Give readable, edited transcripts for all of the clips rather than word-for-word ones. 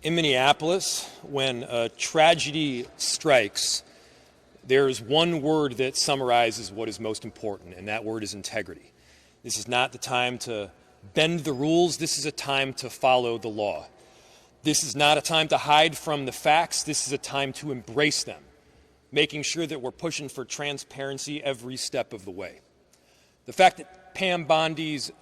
In Minneapolis, when a tragedy strikes, there's one word that summarizes what is most important, and that word is integrity. This is not the time to bend the rules. This is a time to follow the law. This is not a time to hide from the facts. This is a time to embrace them, making sure that we're pushing for transparency every step of the way. The fact that Pam Bondi's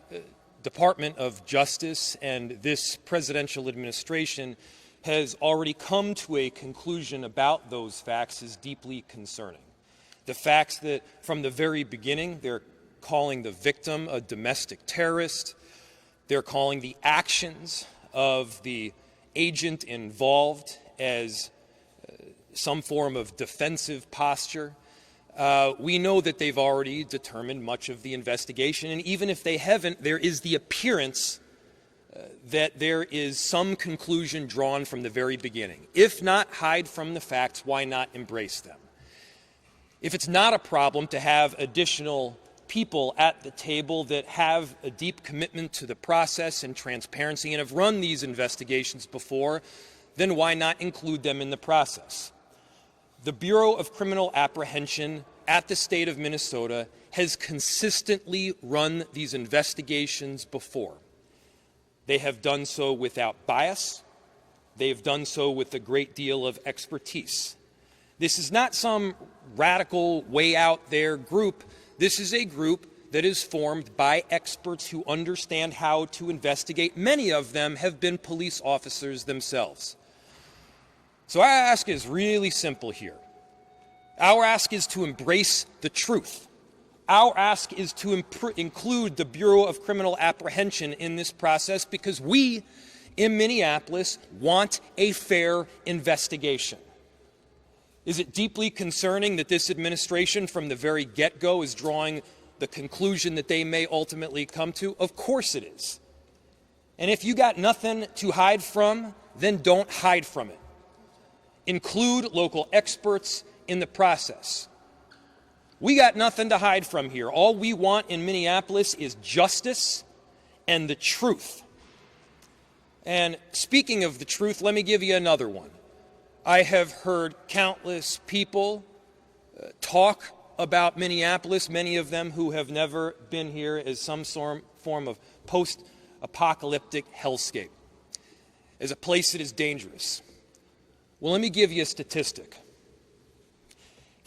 Department of Justice and this presidential administration has already come to a conclusion about those facts is deeply concerning. The facts that from the very beginning they're calling the victim a domestic terrorist, they're calling the actions of the agent involved as some form of defensive posture. We know that they've already determined much of the investigation, and even if they haven't, there is the appearance that there is some conclusion drawn from the very beginning. If not hide from the facts, why not embrace them? If it's not a problem to have additional people at the table that have a deep commitment to the process and transparency and have run these investigations before, then why not include them in the process? The Bureau of Criminal Apprehension at the state of Minnesota has consistently run these investigations before. They have done so without bias. They have done so with a great deal of expertise. This is not some radical, way out there group. This is a group that is formed by experts who understand how to investigate. Many of them have been police officers themselves. So our ask is really simple here. Our ask is to embrace the truth. Our ask is to include the Bureau of Criminal Apprehension in this process because we in Minneapolis want a fair investigation. Is it deeply concerning that this administration from the very get-go is drawing the conclusion that they may ultimately come to? Of course it is. And if you got nothing to hide from, then don't hide from it. Include local experts in the process. We got nothing to hide from here. All we want in Minneapolis is justice and the truth. And speaking of the truth, let me give you another one. I have heard countless people talk about Minneapolis, many of them who have never been here, as some form of post-apocalyptic hellscape, as a place that is dangerous. Well, let me give you a statistic.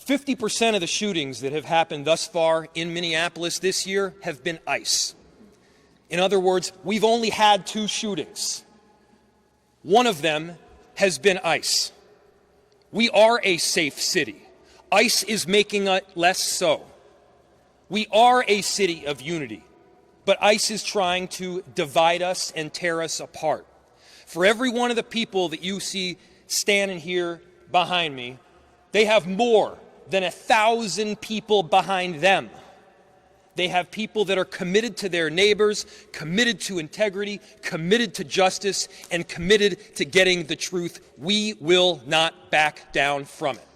50% of the shootings that have happened thus far in Minneapolis this year have been ICE. In other words, we've only had 2 shootings. One of them has been ICE. We are a safe city. ICE is making it less so. We are a city of unity, but ICE is trying to divide us and tear us apart. For every one of the people that you see standing here behind me, they have more than 1,000 people behind them. They have people that are committed to their neighbors, committed to integrity, committed to justice, and committed to getting the truth. We will not back down from it.